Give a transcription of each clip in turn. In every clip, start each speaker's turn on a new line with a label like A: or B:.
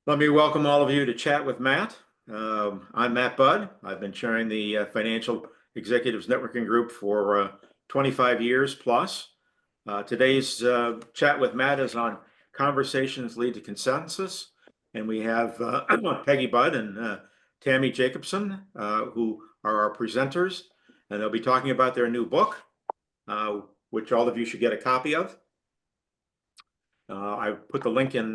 A: Let me welcome all of you to Chat with Matt. I'm Matt Budd. I've been chairing the Financial Executives Networking Group for 25 years plus. Today's Chat with Matt is on Conversations Lead to Consensus. And we have Peggy Bud and Tammy Jacobson, who are our presenters. And they'll be talking about their new book, which all of you should get a copy of. I put the link in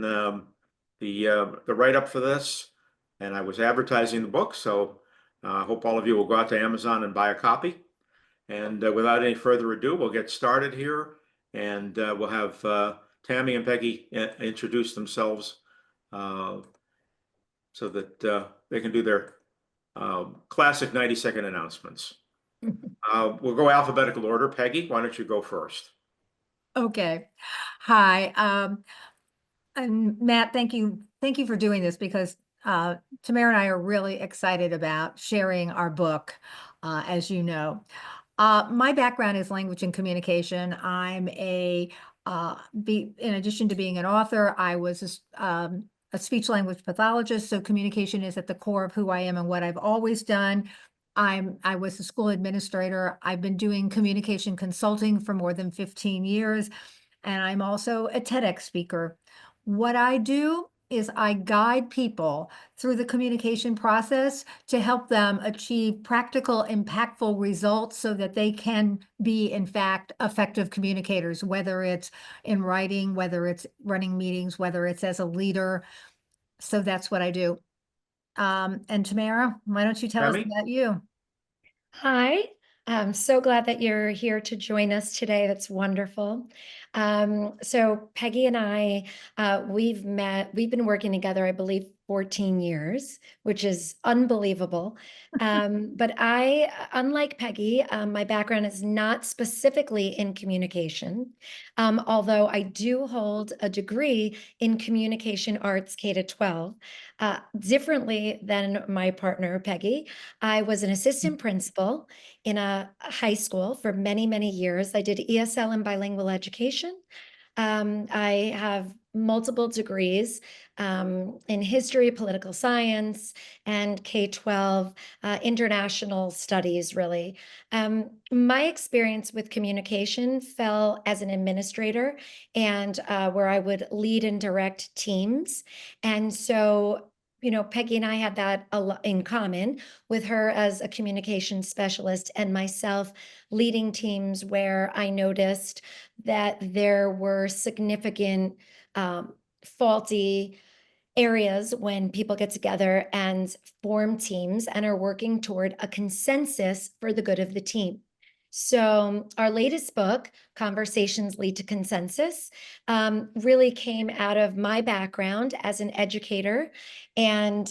A: the write-up for this, and I was advertising the book, so I hope all of you will go out to Amazon and buy a copy. And without any further ado, we'll get started here, and we'll have Tammy and Peggy introduce themselves so that they can do their classic 90-second announcements. We'll go alphabetical order. Peggy, why don't you go first?
B: Okay. Hi. And Matt, thank you. Thank you for doing this because Tamara and I are really excited about sharing our book, as you know. My background is language and communication. I'm in addition to being an author, I was a speech language pathologist. So communication is at the core of who I am and what I've always done. I was a school administrator. I've been doing communication consulting for more than 15 years, and I'm also a TEDx speaker. What I do is I guide people through the communication process to help them achieve practical, impactful results so that they can be, in fact, effective communicators, whether it's in writing, whether it's running meetings, whether it's as a leader. So that's what I do. And Tamara, why don't you tell us
A: Tammy?
B: about you?
C: Hi, I'm so glad that you're here to join us today. That's wonderful. So Peggy and I, we've been working together, I believe, 14 years, which is unbelievable. But unlike Peggy, my background is not specifically in communication, although I do hold a degree in communication arts K-12. Differently than my partner, Peggy, I was an assistant principal in a high school for many, many years. I did ESL and bilingual education. I have multiple degrees in history, political science, and K-12 international studies, really. My experience with communication fell as an administrator and where I would lead and direct teams. And so Peggy and I had that a lot in common, with her as a communication specialist and myself leading teams where I noticed that there were significant faulty areas when people get together and form teams and are working toward a consensus for the good of the team. So our latest book, Conversations Lead to Consensus, really came out of my background as an educator and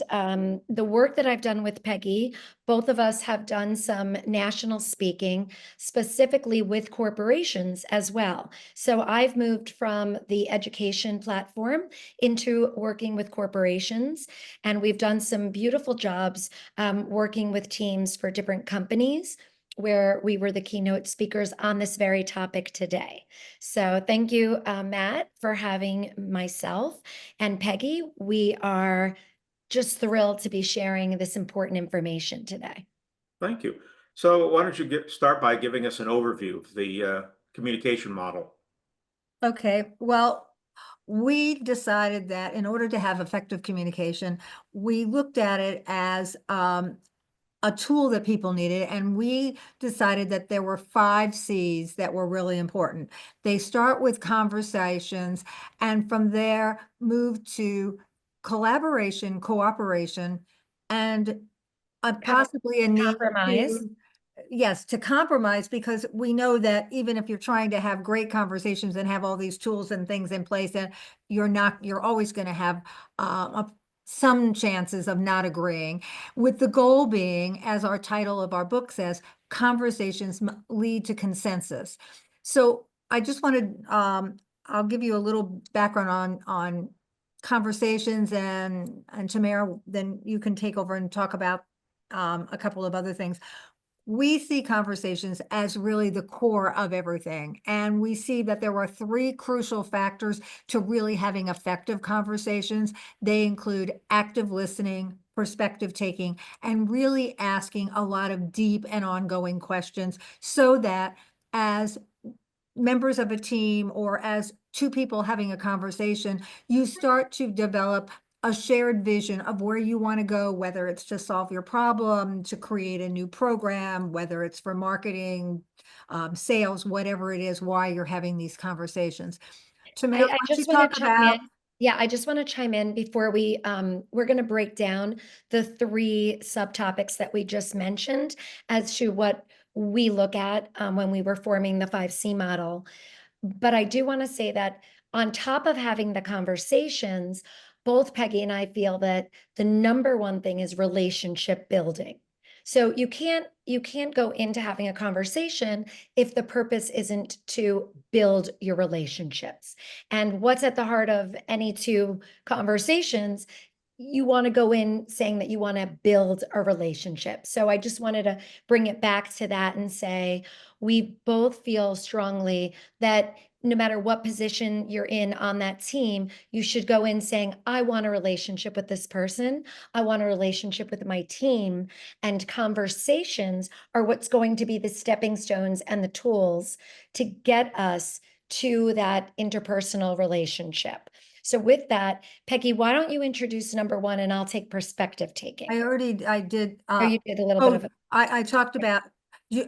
C: the work that I've done with Peggy. Both of us have done some national speaking, specifically with corporations as well. So I've moved from the education platform into working with corporations, and we've done some beautiful jobs working with teams for different companies, where we were the keynote speakers on this very topic today. So thank you, Matt, for having myself and Peggy. We are just thrilled to be sharing this important information today.
A: Thank you. So why don't you start by giving us an overview of the communication model?
B: Okay, well, we decided that in order to have effective communication, we looked at it as a tool that people needed, and we decided that there were 5 C's that were really important. They start with conversations, and from there move to collaboration, cooperation, and possibly a need
C: Compromise.
B: to, yes, to compromise, because we know that even if you're trying to have great conversations and have all these tools and things in place, then you're always going to have some chances of not agreeing, with the goal being, as our title of our book says, conversations lead to consensus. So I just wanted, I'll give you a little background on conversations, and Tamara, then you can take over and talk about a couple of other things. we see conversations as really the core of everything. And we see that there are three crucial factors to really having effective conversations. They include active listening, perspective taking, and really asking a lot of deep and ongoing questions so that as members of a team or as two people having a conversation, you start to develop a shared vision of where you want to go, whether it's to solve your problem, to create a new program, whether it's for marketing, sales, whatever it is, why you're having these conversations. Tamara, why
C: I
B: don't you
C: just want
B: talk
C: to chime in.
B: about
C: Yeah, I just want to chime in before we're going to break down the three subtopics that we just mentioned as to what we look at when we were forming the 5C model. But I do want to say that on top of having the conversations, both Peggy and I feel that the number one thing is relationship building. So you can't go into having a conversation if the purpose isn't to build your relationships. And what's at the heart of any two conversations, you want to go in saying that you want to build a relationship. So I just wanted to bring it back to that and say we both feel strongly that no matter what position you're in on that team, you should go in saying, I want a relationship with this person. I want a relationship with my team. And conversations are what's going to be the stepping stones and the tools to get us to that interpersonal relationship. So with that, Peggy, why don't you introduce number one and I'll take perspective taking.
B: I did.
C: Oh, you did a little bit of it.
B: I talked about, do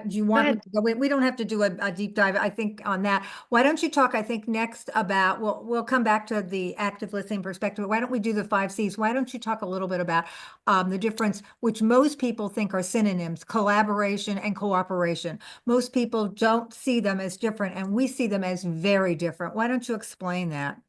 B: you want me
C: ahead.
B: to go in? We don't have to do a deep dive, I think, on that. Why don't you talk, I think, next about, we'll come back to the active listening perspective. Why don't we do the 5Cs? Why don't you talk a little bit about the difference, which most people think are synonyms, collaboration and cooperation. Most people don't see them as different, and we see them as very different. Why don't you explain that?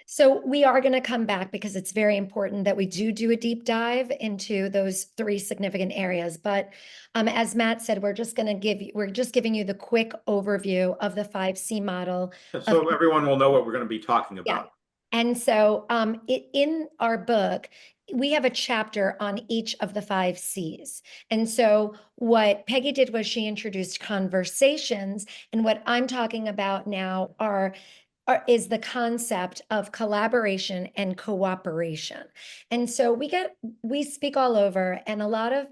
C: So we are going to come back because it's very important that we do a deep dive into those three significant areas. But as Matt said, we're just giving you the quick overview of the 5C model.
A: So everyone will know what we're going to be talking
C: Yeah.
A: about.
C: And so in our book, we have a chapter on each of the 5Cs. And so what Peggy did was she introduced conversations. And what I'm talking about now is the concept of collaboration and cooperation. And so we speak all over, and a lot of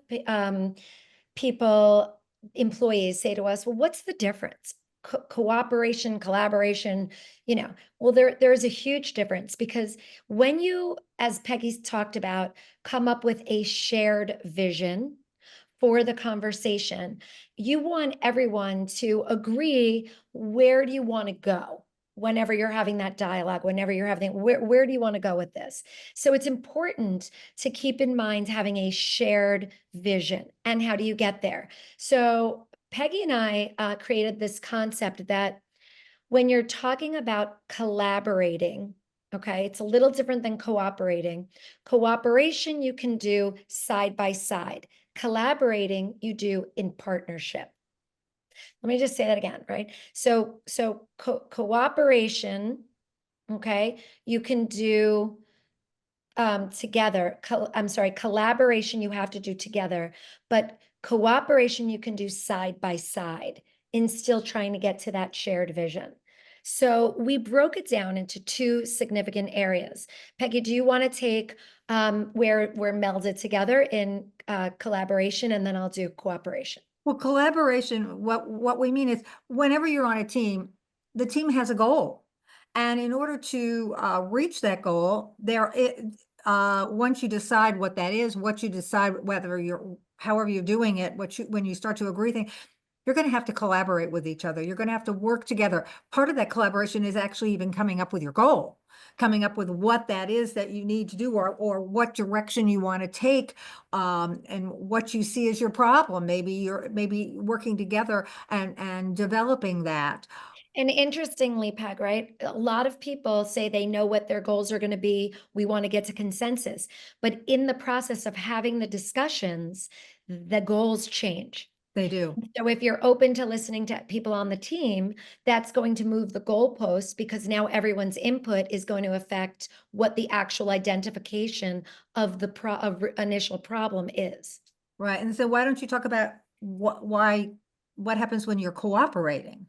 C: people, employees say to us, well, what's the difference? Cooperation, collaboration, well, there's a huge difference because when you, as Peggy's talked about, come up with a shared vision for the conversation, you want everyone to agree, where do you want to go? Whenever you're having that dialogue, whenever you're having, where do you want to go with this? So it's important to keep in mind having a shared vision. And how do you get there? So Peggy and I created this concept that when you're talking about collaborating, okay, it's a little different than cooperating. Cooperation you can do side by side. Collaborating you do in partnership. Let me just say that again, right? So cooperation, okay, you can do together. I'm sorry, collaboration you have to do together, but cooperation you can do side by side in still trying to get to that shared vision. So we broke it down into two significant areas. Peggy, do you want to take where we're melded together in collaboration, and then I'll do cooperation?
B: Well, collaboration, what we mean is whenever you're on a team, the team has a goal. And in order to reach that goal, once you decide what that is, what you decide however you're doing it, when you start to agree things, you're going to have to collaborate with each other. You're going to have to work together. Part of that collaboration is actually even coming up with your goal, coming up with what that is that you need to do, or what direction you want to take, and what you see as your problem. Maybe working together and developing that.
C: And interestingly, Peg, right? A lot of people say they know what their goals are going to be. We want to get to consensus. But in the process of having the discussions, the goals change.
B: They do.
C: So if you're open to listening to people on the team, that's going to move the goalposts because now everyone's input is going to affect what the actual identification of the initial problem is.
B: Right. And so why don't you talk about what happens when you're cooperating?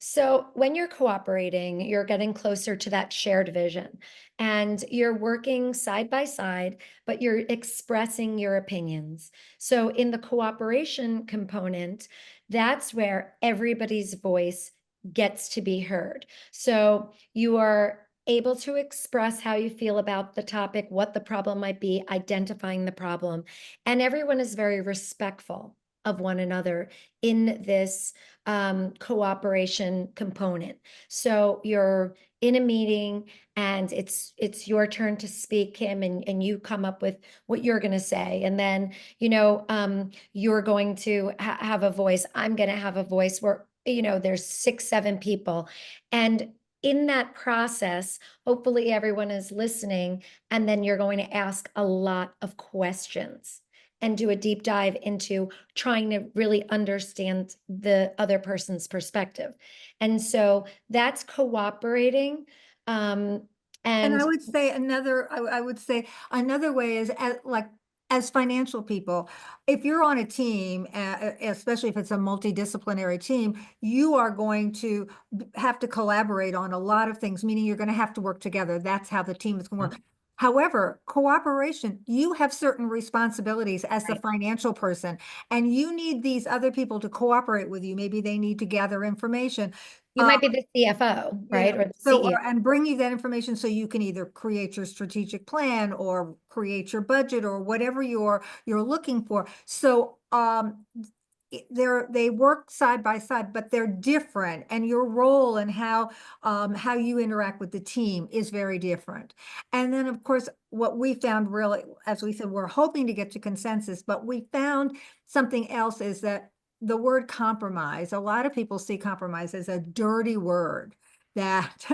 C: So, when you're cooperating, you're getting closer to that shared vision and you're working side by side, but you're expressing your opinions. So, in the cooperation component, that's where everybody's voice gets to be heard. So, you are able to express how you feel about the topic, what the problem might be, identifying the problem, and everyone is very respectful of one another in this cooperation component. So you're in a meeting and it's your turn to speak, Kim, and you come up with what you're going to say, and then you're going to have a voice. I'm going to have a voice where there's 6, 7 people, and in that process, hopefully everyone is listening, and then you're going to ask a lot of questions and do a deep dive into trying to really understand the other person's perspective. And so that's cooperating. Um,
B: And I
C: and
B: would say I would say another way is as financial people, if you're on a team, especially if it's a multidisciplinary team, you are going to have to collaborate on a lot of things, meaning you're going to have to work together. That's how the team is going to work. However, cooperation, you have certain responsibilities as the
C: Right.
B: financial person, and you need these other people to cooperate with you. Maybe they need to gather information.
C: You might be the CFO, right? Or the
B: So,
C: CEO.
B: and bring you that information so you can either create your strategic plan or create your budget or whatever you're looking for. So, they work side by side, but they're different, and your role and how you interact with the team is very different. And then, of course, what we found really, as we said, we're hoping to get to consensus, but we found something else is that the word compromise, a lot of people see compromise as a dirty word that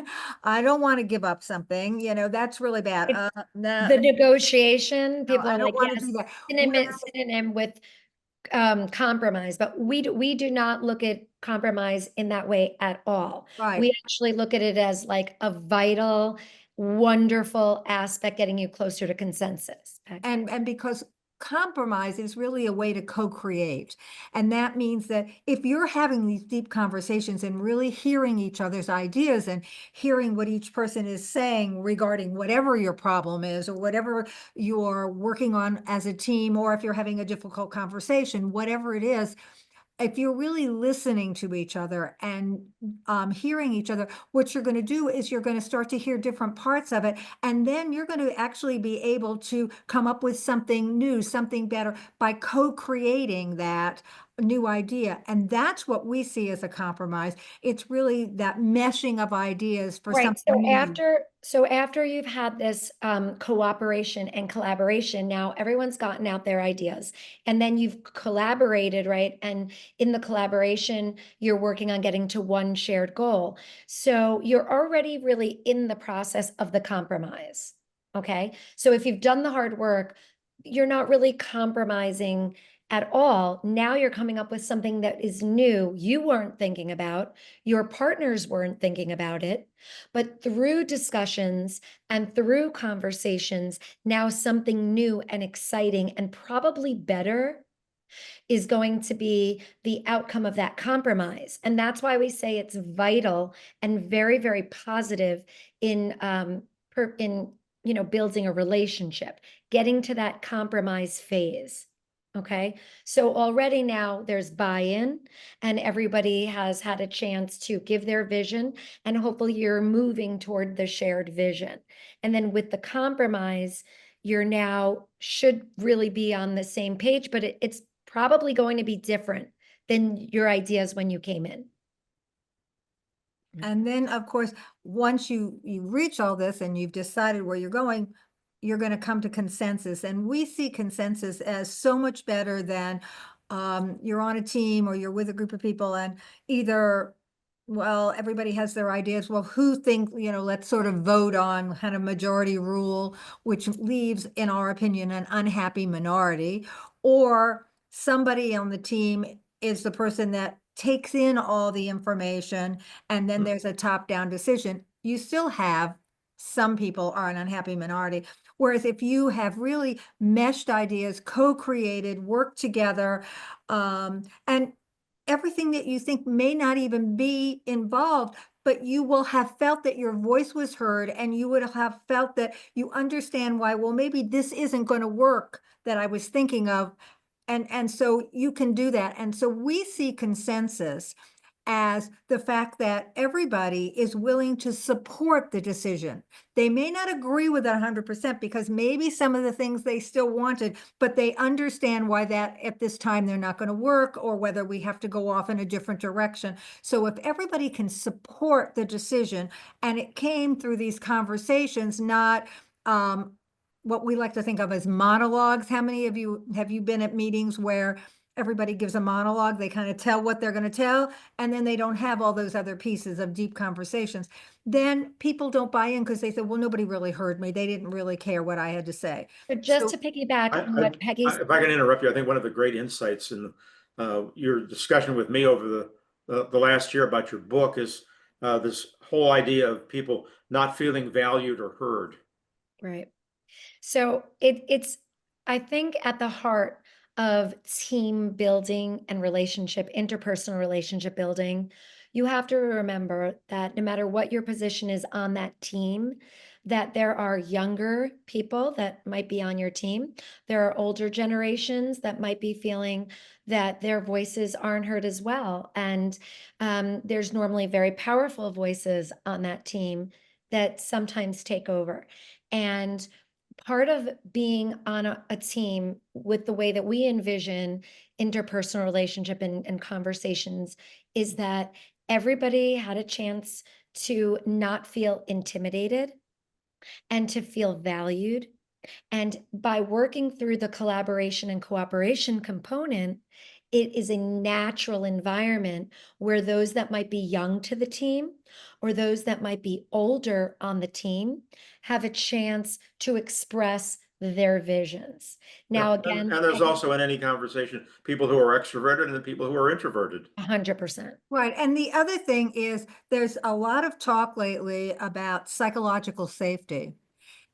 B: I don't want to give up something, that's really bad.
C: It's
B: No,
C: the negotiation.
B: no,
C: People
B: I
C: are
B: don't
C: like,
B: want to
C: yes,
B: do that.
C: synonym with compromise, but we do not look at compromise in that way at all.
B: Right.
C: We actually look at it as like a vital, wonderful aspect getting you closer to consensus.
B: And because compromise is really a way to co-create. And that means that if you're having these deep conversations and really hearing each other's ideas and hearing what each person is saying regarding whatever your problem is or whatever you're working on as a team, or if you're having a difficult conversation, whatever it is, if you're really listening to each other and hearing each other, what you're going to do is you're going to start to hear different parts of it. And then you're going to actually be able to come up with something new, something better by co-creating that new idea. And that's what we see as a compromise. It's really that meshing of ideas for
C: Right.
B: something new.
C: So after you've had this cooperation and collaboration, now everyone's gotten out their ideas, and then you've collaborated, right? And in the collaboration, you're working on getting to one shared goal. So you're already really in the process of the compromise. Okay. So if you've done the hard work, you're not really compromising at all. Now you're coming up with something that is new, you weren't thinking about, your partners weren't thinking about it. But through discussions and through conversations, now something new and exciting and probably better is going to be the outcome of that compromise. And that's why we say it's vital and very, very positive in building a relationship, getting to that compromise phase. Okay. So already now there's buy-in and everybody has had a chance to give their vision, and hopefully you're moving toward the shared vision. And then with the compromise, you're now should really be on the same page, but it's probably going to be different than your ideas when you came in.
B: And then, of course, once you reach all this and you've decided where you're going to come to consensus. And we see consensus as so much better than you're on a team or you're with a group of people and either, well, everybody has their ideas. Well, who think, let's sort of vote on kind of majority rule, which leaves, in our opinion, an unhappy minority, or somebody on the team is the person that takes in all the information and then there's a top-down decision. You still have some people are an unhappy minority. Whereas if you have really meshed ideas, co-created, worked together, and everything that you think may not even be involved, but you will have felt that your voice was heard, and you would have felt that you understand why, well, maybe this isn't going to work that I was thinking of. And so you can do that. And so we see consensus as the fact that everybody is willing to support the decision. They may not agree with it 100% because maybe some of the things they still wanted, but they understand why that at this time they're not going to work, or whether we have to go off in a different direction. So if everybody can support the decision, and it came through these conversations, not what we like to think of as monologues. How many of you have you been at meetings where everybody gives a monologue? They kind of tell what they're going to tell, and then they don't have all those other pieces of deep conversations. Then people don't buy in because they say, well, nobody really heard me. They didn't really care what I had to say.
C: But just
B: So
C: to piggyback
A: I,
C: on what Peggy's,
A: if I can interrupt you, I think one of the great insights in your discussion with me over the last year about your book is this whole idea of people not feeling valued or heard.
C: right. So it's, I think, at the heart of team building and relationship, interpersonal relationship building, you have to remember that no matter what your position is on that team, that there are younger people that might be on your team. There are older generations that might be feeling that their voices aren't heard as well. And there's normally very powerful voices on that team that sometimes take over. And part of being on a team with the way that we envision interpersonal relationship and conversations is that everybody had a chance to not feel intimidated and to feel valued. And by working through the collaboration and cooperation component, it is a natural environment where those that might be young to the team or those that might be older on the team have a chance to express their visions.
A: Yeah.
C: Now, again,
A: And there's also in any conversation people who are extroverted and the people who are introverted.
C: 100%.
B: right. And the other thing is there's a lot of talk lately about psychological safety,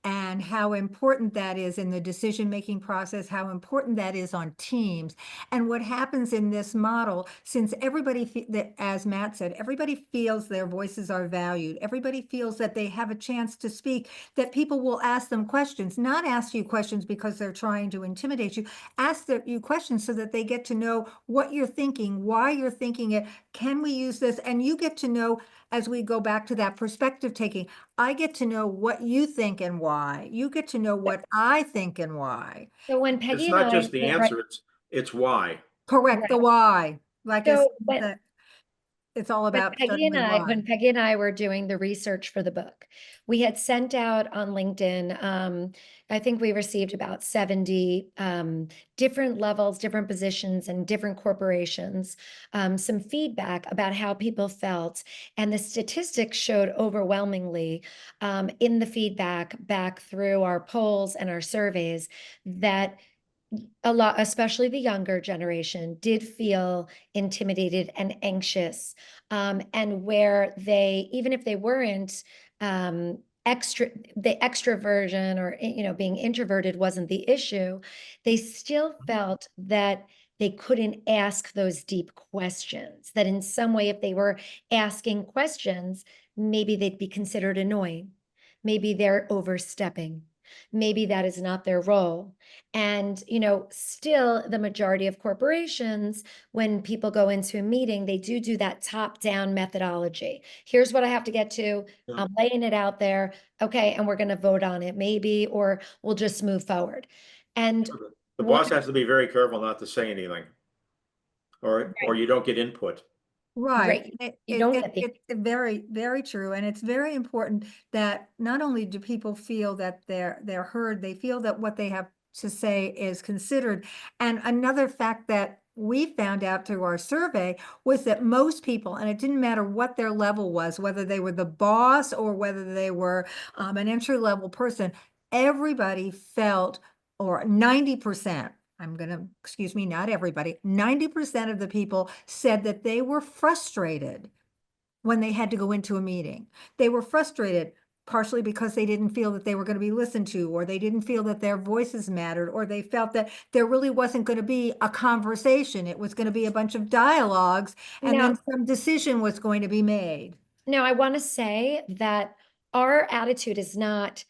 B: and how important that is in the decision-making process, how important that is on teams. And what happens in this model, since everybody, as Matt said, everybody feels their voices are valued, everybody feels that they have a chance to speak, that people will ask them questions, not ask you questions because they're trying to intimidate you, ask you questions so that they get to know what you're thinking, why you're thinking it, can we use this? And you get to know, as we go back to that perspective taking, I get to know what you think and why. You get to know what I think and why.
C: So when
A: It's
C: Peggy and
A: not
C: I
A: just the
C: were right,
A: answer, it's why.
B: Correct, the
C: correct.
B: why. Like I
C: So
B: said, it's all about studying the why.
C: When Peggy and I were doing the research for the book, we had sent out on LinkedIn, I think we received about 70 different levels, different positions, and different corporations, some feedback about how people felt. And the statistics showed overwhelmingly in the feedback back through our polls and our surveys that a lot, especially the younger generation, did feel intimidated and anxious. And where they, even if they weren't the extroversion or, being introverted wasn't the issue, they still felt that they couldn't ask those deep questions, that in some way, if they were asking questions, maybe they'd be considered annoying. Maybe they're overstepping. Maybe that is not their role. And, still the majority of corporations, when people go into a meeting, they do that top-down methodology. Here's what I have to get to.
A: Yeah.
C: I'm laying it out there. Okay, and we're going to vote on it maybe, or we'll just move forward. And
A: The
C: one,
A: boss has to be very careful not to say anything, or you don't get input.
B: Right.
C: right, you don't get the
B: It's very, very true. And it's very important that not only do people feel that they're heard, they feel that what they have to say is considered. And another fact that we found out through our survey was that most people, and it didn't matter what their level was, whether they were the boss or whether they were an entry-level person, everybody felt, or 90%, excuse me, not everybody, 90% of the people said that they were frustrated when they had to go into a meeting. They were frustrated partially because they didn't feel that they were going to be listened to, or they didn't feel that their voices mattered, or they felt that there really wasn't going to be a conversation. It was going to be a bunch of dialogues, and
C: Now,
B: then some decision was going to be made.
C: now I want to say that our attitude is not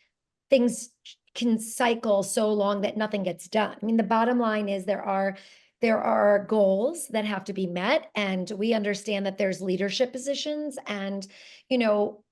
C: things can cycle so long that nothing gets done. I mean, the bottom line is there are goals that have to be met, and we understand that there's leadership positions, and you know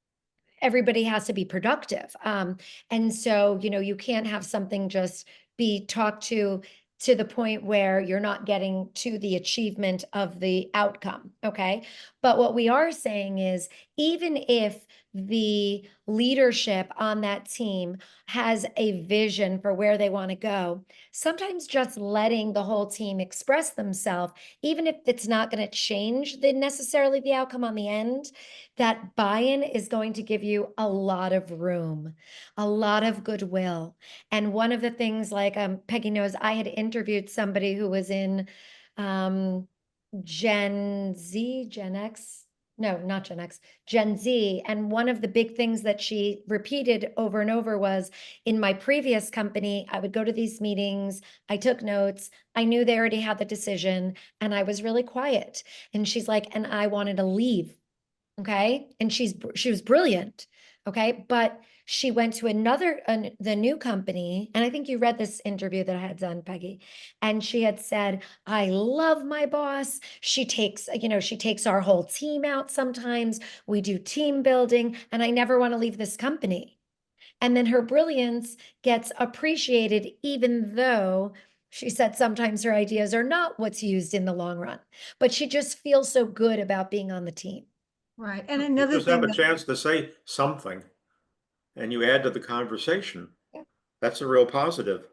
C: everybody has to be productive. And so, you can't have something just be talked to the point where you're not getting to the achievement of the outcome. Okay. But what we are saying is, even if the leadership on that team has a vision for where they want to go, sometimes just letting the whole team express themselves, even if it's not going to change necessarily the outcome on the end, that buy-in is going to give you a lot of room, a lot of goodwill. And one of the things, like Peggy knows, I had interviewed somebody who was in Gen Z, Gen X. No, not Gen X, Gen Z. And one of the big things that she repeated over and over was, in my previous company, I would go to these meetings, I took notes, I knew they already had the decision, and I was really quiet. And she's like, and I wanted to leave. Okay. And she was brilliant. Okay. But she went to the new company. And I think you read this interview that I had done, Peggy. And she had said, I love my boss. She takes our whole team out sometimes. We do team building, and I never want to leave this company. And then her brilliance gets appreciated, even though she said sometimes her ideas are not what's used in the long run, but she just feels so good about being on the team.
B: Right. And
A: You
B: another
A: just have
B: thing
A: a
B: that,
A: chance to say something and you add to the conversation.
C: Yeah.
A: That's a real positive.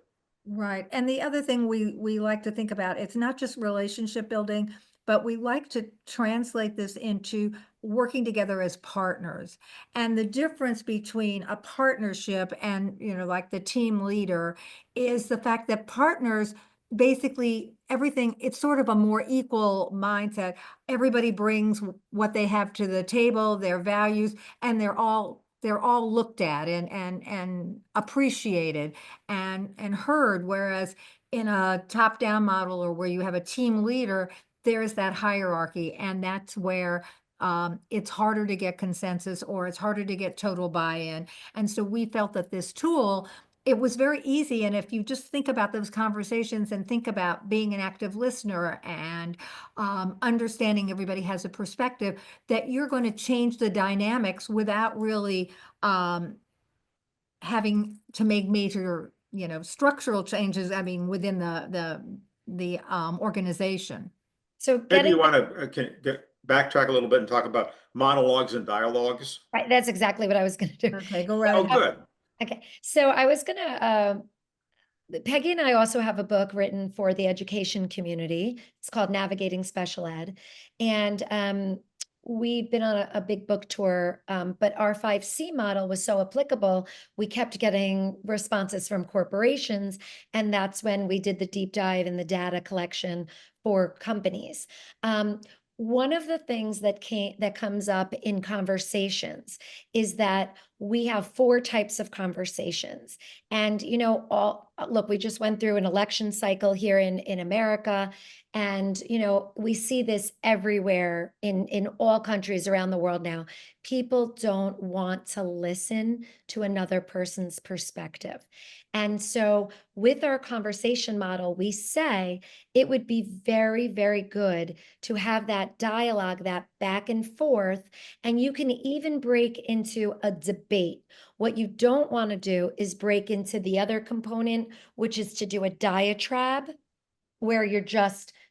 B: right. And the other thing we like to think about, it's not just relationship building, but we like to translate this into working together as partners. And the difference between a partnership and, like the team leader, is the fact that partners basically everything, it's sort of a more equal mindset. Everybody brings what they have to the table, their values, and they're all looked at and appreciated and heard. Whereas in a top-down model, or where you have a team leader, there's that hierarchy, and that's where it's harder to get consensus, or it's harder to get total buy-in. And so we felt that this tool, it was very easy. And if you just think about those conversations and think about being an active listener and understanding everybody has a perspective, that you're going to change the dynamics without really having to make major, structural changes, I mean, within the organization.
C: So
A: Maybe you
C: getting
A: want to backtrack a little bit and talk about monologues and dialogues.
C: right, that's exactly what I was going to do.
B: Okay, go right
A: Oh,
B: ahead.
A: good.
C: Okay, so I was going to Peggy and I also have a book written for the education community. It's called Navigating Special Ed. And we've been on a big book tour, but our 5C model was so applicable, we kept getting responses from corporations. And that's when we did the deep dive in the data collection for companies. One of the things that comes up in conversations is that we have 4 types of conversations. And look, we just went through an election cycle here in America, and we see this everywhere in all countries around the world now. People don't want to listen to another person's perspective. And so with our conversation model, we say it would be very, very good to have that dialogue, that back and forth, and you can even break into a debate. What you don't want to do is break into the other component, which is to do a diatribe, where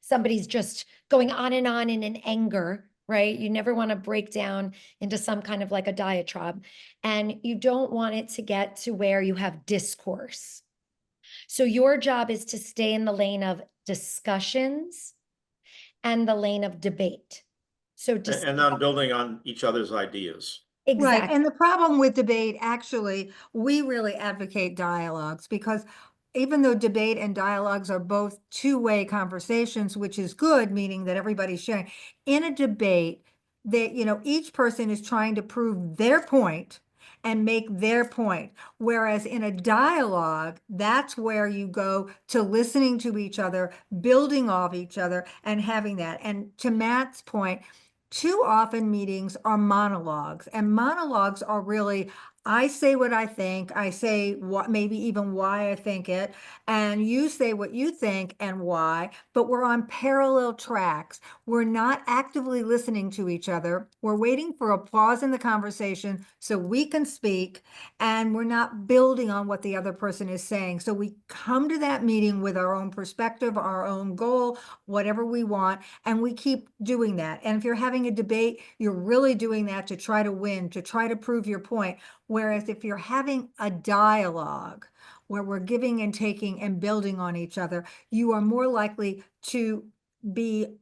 C: somebody's just going on and on in an anger, right? You never want to break down into some kind of like a diatribe, and you don't want it to get to where you have discourse. So your job is to stay in the lane of discussions and the lane of debate. So
A: And on building on each other's ideas.
B: Right.
C: exactly.
B: And the problem with debate, actually, we really advocate dialogues, because even though debate and dialogues are both two-way conversations, which is good, meaning that everybody's sharing, in a debate, that, each person is trying to prove their point, and make their point. Whereas in a dialogue, that's where you go to listening to each other, building off each other, and having that. And to Matt's point, too often meetings are monologues, and monologues are really, I say what I think, I say what, maybe even why I think it, and you say what you think and why, but we're on parallel tracks. We're not actively listening to each other. We're waiting for a pause in the conversation so we can speak, and we're not building on what the other person is saying. So we come to that meeting with our own perspective, our own goal, whatever we want, and we keep doing that. And if you're having a debate, you're really doing that to try to win, to try to prove your point. Whereas if you're having a dialogue where we're giving and taking and building on each other, you are more likely to be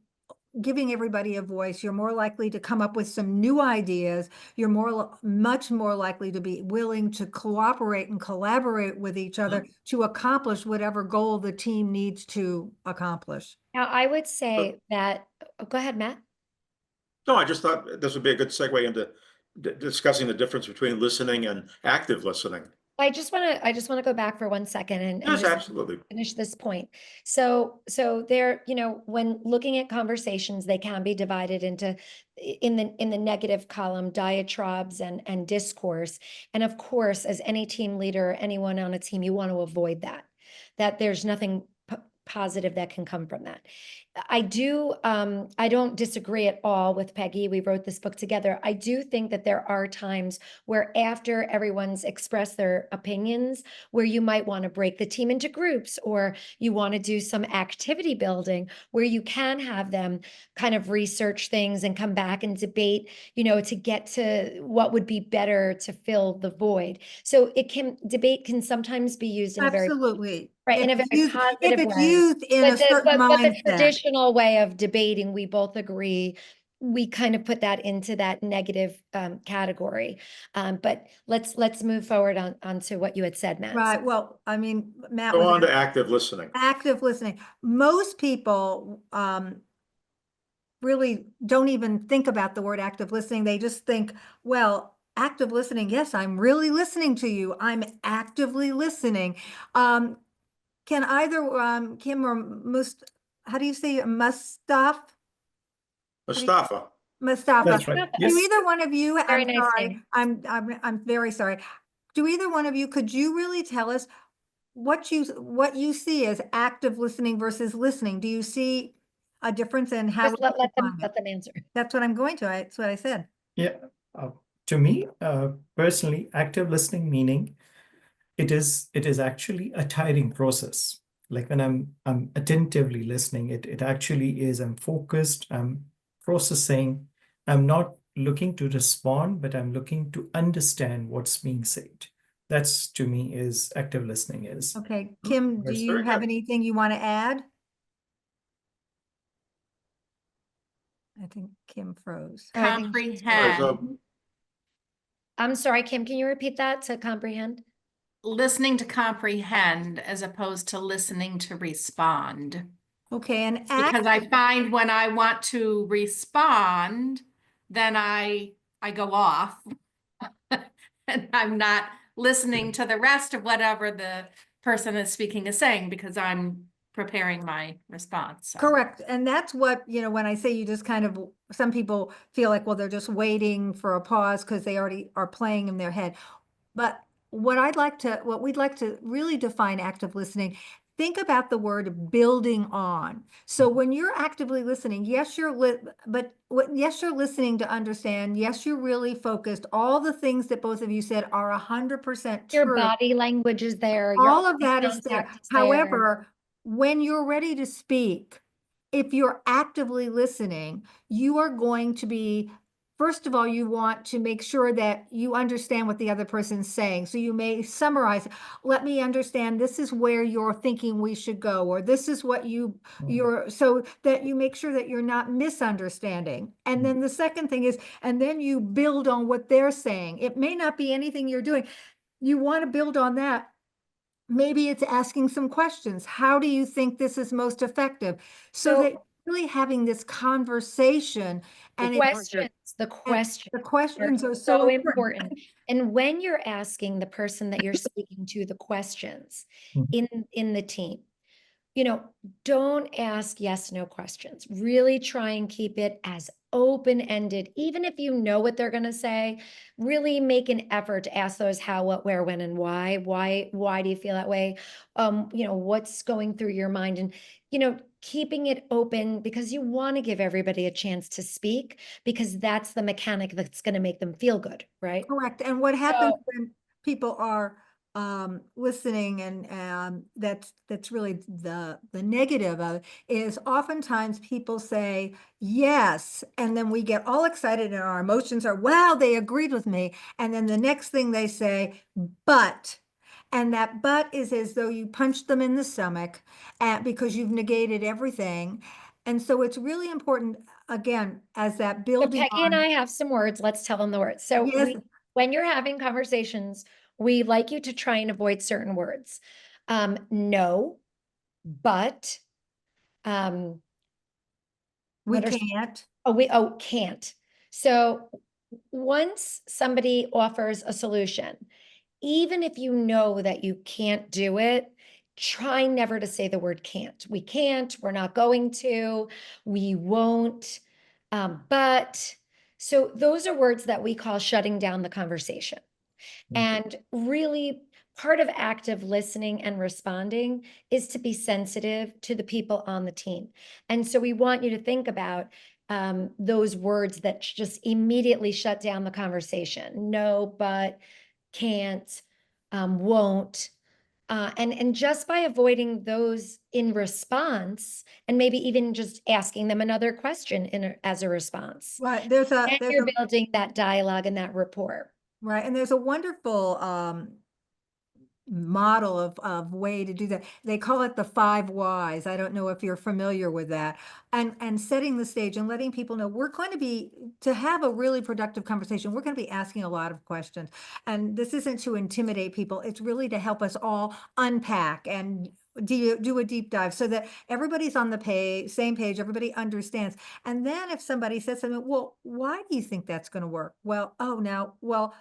B: giving everybody a voice. You're more likely to come up with some new ideas. You're much more likely to be willing to cooperate and collaborate with each other to accomplish whatever goal the team needs to accomplish.
C: Now, I would say that, oh, go ahead, Matt.
A: No, I just thought this would be a good segue into discussing the difference between listening and active listening.
C: I just want to go back for 1 second and
A: Yes,
C: just
A: absolutely.
C: finish this point. So there, when looking at conversations, they can be divided into in the negative column, diatribes and discourse. And of course, as any team leader, anyone on a team, you want to avoid that there's nothing positive that can come from that. I don't disagree at all with Peggy. We wrote this book together. I do think that there are times where after everyone's expressed their opinions, where you might want to break the team into groups, or you want to do some activity building where you can have them kind of research things and come back and debate, to get to what would be better to fill the void. So debate can sometimes be used in a very
B: Absolutely.
C: right, in a very
B: If
C: positive
B: it's
C: way.
B: used in a certain
C: But the
B: mindset.
C: traditional way of debating, we both agree, we kind of put that into that negative category. But let's move forward on to what you had said, Matt.
B: Right. Well, I mean, Matt
A: Go
B: was
A: on to active listening.
B: active listening. Most people really don't even think about the word active listening. They just think, well, active listening. Yes, I'm really listening to you. I'm actively listening. Can either Kim or how do you say it? Mustafa?
A: Mustafa.
B: Mustafa.
D: That's right.
B: Do
D: Yes.
B: either one of you,
C: Very
B: I'm
C: nice
B: sorry,
C: name.
B: I'm very sorry. Do either one of you, could you really tell us what you see as active listening versus listening? Do you see a difference in how
C: Just
B: we define
C: let
B: it?
C: them answer.
B: That's what I'm going to. That's what I said.
D: Yeah. To me, personally, active listening meaning it is actually a tiring process. Like when I'm attentively listening, it actually is, I'm focused, I'm processing, I'm not looking to respond, but I'm looking to understand what's being said. That's to me is active listening is.
B: Okay, Kim, do
A: That's
B: you
A: very
B: have
A: good.
B: anything you want to add? I think Kim froze.
C: Oh, I think she's frozen.
A: All right,
E: Comprehend.
A: so
C: I'm sorry, Kim, can you repeat that to comprehend?
E: Listening to comprehend as opposed to listening to respond.
B: Okay, and
E: Because I find when I want to respond, then I go off. And I'm not listening to the rest of whatever the person is speaking is saying because I'm preparing my response. So.
B: correct. And that's what, when I say you just kind of, some people feel like, well, they're just waiting for a pause because they already are playing in their head. But what we'd like to really define active listening, think about the word building on. So when you're actively listening, yes, you're listening to understand. Yes, you're really focused. All the things that both of you said are 100%
C: Your
B: true.
C: body language is there. Your
B: All of
C: eye
B: that is there.
C: contact is there.
B: However, when you're ready to speak, if you're actively listening, you are going to be, first of all, you want to make sure that you understand what the other person's saying. So you may summarize, let me understand, this is where you're thinking we should go, or this is what you're, so that you make sure that you're not misunderstanding. And then the second thing is, and then you build on what they're saying. It may not be anything you're doing. You want to build on that. Maybe it's asking some questions. How do you think this is most effective? So that really having this conversation, and
C: The
B: and
C: questions
B: the
C: are
B: questions are
C: so
B: so
C: important. And when you're asking the person that you're speaking to the questions
D: Mhm.
C: in the team, you know, don't ask yes, no questions. Really try and keep it as open-ended. Even if you know what they're going to say, really make an effort to ask those how, what, where, when, and why. Why do you feel that way? You know, what's going through your mind? And, you know, keeping it open, because you want to give everybody a chance to speak, because that's the mechanic that's going to make them feel good, right?
B: correct. And what happens
C: So,
B: when people are listening, and that's really the negative of it, is oftentimes people say yes, and then we get all excited and our emotions are, wow, they agreed with me. And then the next thing they say, but. And that but is as though you punched them in the stomach, because you've negated everything. And so it's really important, again, as that
C: so
B: building
C: Peggy and
B: on.
C: I have some words. Let's tell them the words. So
B: Yes,
C: when you're having conversations, we like you to try and avoid certain words. No, but, um,
B: we
C: what are,
B: can't.
C: can't. So once somebody offers a solution, even if you know that you can't do it, try never to say the word can't. We can't, we're not going to, we won't, but. So those are words that we call shutting down the conversation. And really, part of active listening and responding is to be sensitive to the people on the team. And so we want you to think about those words that just immediately shut down the conversation. No, but, can't, won't. And just by avoiding those in response, and maybe even just asking them another question as a response,
B: Right, there's a
C: and
B: there's
C: you're
B: a
C: building that dialogue and that rapport.
B: right, and there's a wonderful model of way to do that. They call it the 5 whys. I don't know if you're familiar with that. And setting the stage and letting people know we're going to be, to have a really productive conversation, we're going to be asking a lot of questions. And this isn't to intimidate people, it's really to help us all unpack and do a deep dive so that everybody's on the same page, everybody understands. And then if somebody says something, well, why do you think that's going to work? Well, oh, now, well,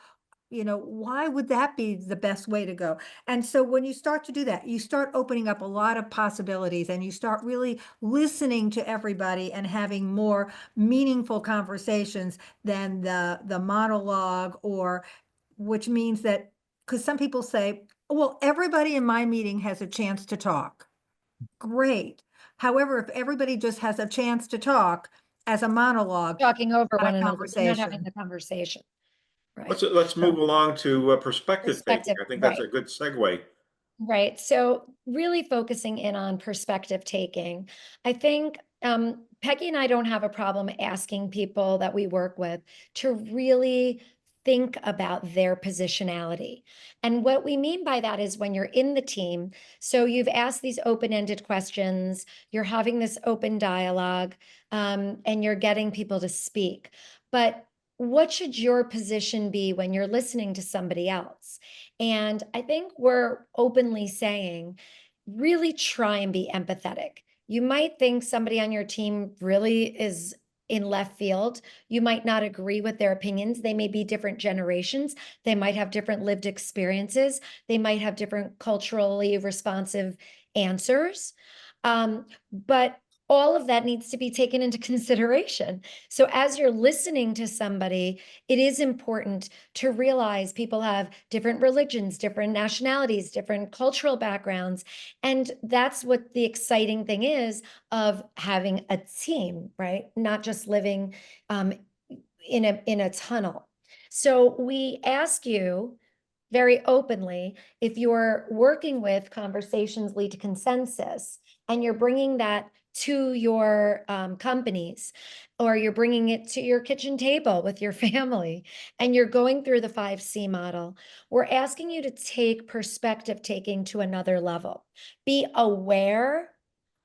B: why would that be the best way to go? And so when you start to do that, you start opening up a lot of possibilities, and you start really listening to everybody and having more meaningful conversations than the monologue, or which means that, because some people say, well, everybody in my meeting has a chance to talk. Great. However, if everybody just has a chance to talk as a monologue,
C: Talking over
B: not
C: one
B: a
C: another, they're not having
B: conversation.
C: the conversation, right?
A: Let's move along to perspective taking.
C: Perspective,
A: I think that's
C: right.
A: a good segue.
C: Right. So really focusing in on perspective taking. I think Peggy and I don't have a problem asking people that we work with to really think about their positionality. And what we mean by that is when you're in the team, so you've asked these open-ended questions, you're having this open dialogue, and you're getting people to speak. But what should your position be when you're listening to somebody else? And I think we're openly saying, really try and be empathetic. You might think somebody on your team really is in left field. You might not agree with their opinions. They may be different generations. They might have different lived experiences. They might have different culturally responsive answers. But all of that needs to be taken into consideration. So as you're listening to somebody, it is important to realize people have different religions, different nationalities, different cultural backgrounds. And that's what the exciting thing is of having a team, right? Not just living in a tunnel. So we ask you very openly, if you're working with conversations lead to consensus, and you're bringing that to your companies, or you're bringing it to your kitchen table with your family, and you're going through the 5C model, we're asking you to take perspective taking to another level. Be aware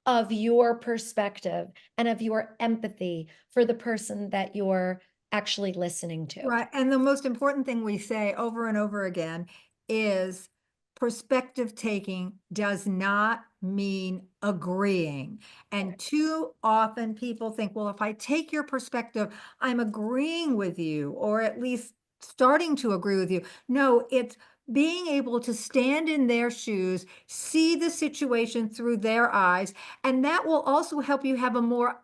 C: of your perspective and of your empathy for the person that you're actually listening to.
B: Right, and the most important thing we say over and over again is perspective taking does not mean agreeing. And too often people think, well, if I take your perspective, I'm agreeing with you, or at least starting to agree with you. No, it's being able to stand in their shoes, see the situation through their eyes, and that will also help you have a more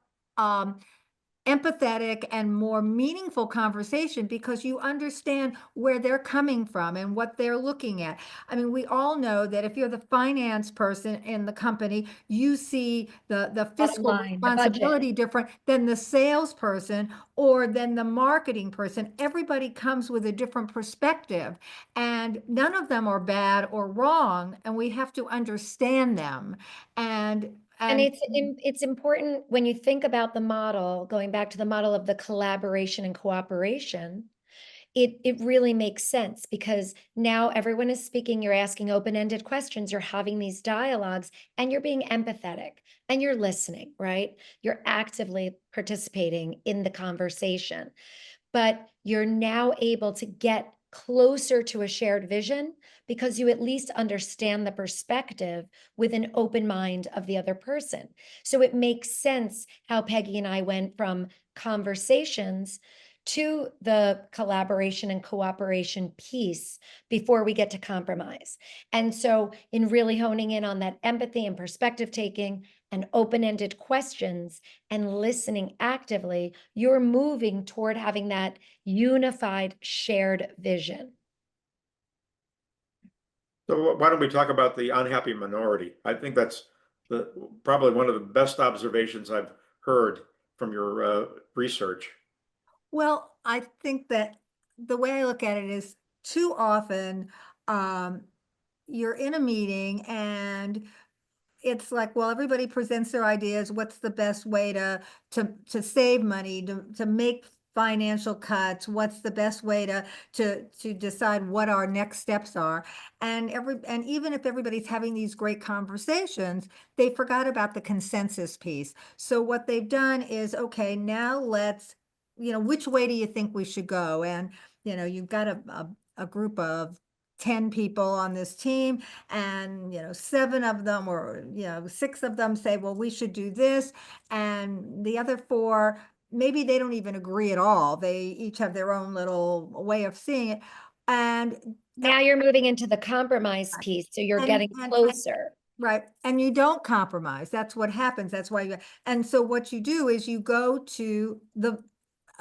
B: empathetic and more meaningful conversation, because you understand where they're coming from and what they're looking at. I mean, we all know that if you're the finance person in the company, you see the fiscal
C: line, the budget.
B: responsibility different than the salesperson or than the marketing person. Everybody comes with a different perspective, and none of them are bad or wrong, and we have to understand them.
C: And it's important when you think about the model, going back to the model of the collaboration and cooperation, it really makes sense, because now everyone is speaking, you're asking open-ended questions, you're having these dialogues, and you're being empathetic and you're listening, right? You're actively participating in the conversation, but you're now able to get closer to a shared vision because you at least understand the perspective with an open mind of the other person. So it makes sense how Peggy and I went from conversations to the collaboration and cooperation piece before we get to compromise. And so in really honing in on that empathy and perspective taking and open-ended questions and listening actively, you're moving toward having that unified shared vision.
A: So why don't we talk about the unhappy minority? I think that's probably one of the best observations I've heard from your research.
B: Well, I think that the way I look at it is, too often, you're in a meeting and it's like, well, everybody presents their ideas. What's the best way to save money, to make financial cuts? What's the best way to decide what our next steps are? And even if everybody's having these great conversations, they forgot about the consensus piece. So what they've done is, okay, now let's, which way do you think we should go? And, you've got a group of 10 people on this team, and 7 of them, or 6 of them say, well, we should do this, and the other 4, maybe they don't even agree at all. They each have their own little way of seeing it, and
C: Now you're moving into the compromise piece, so you're getting closer.
B: Right. And you don't compromise. That's what happens. That's why and so what you do is you go to the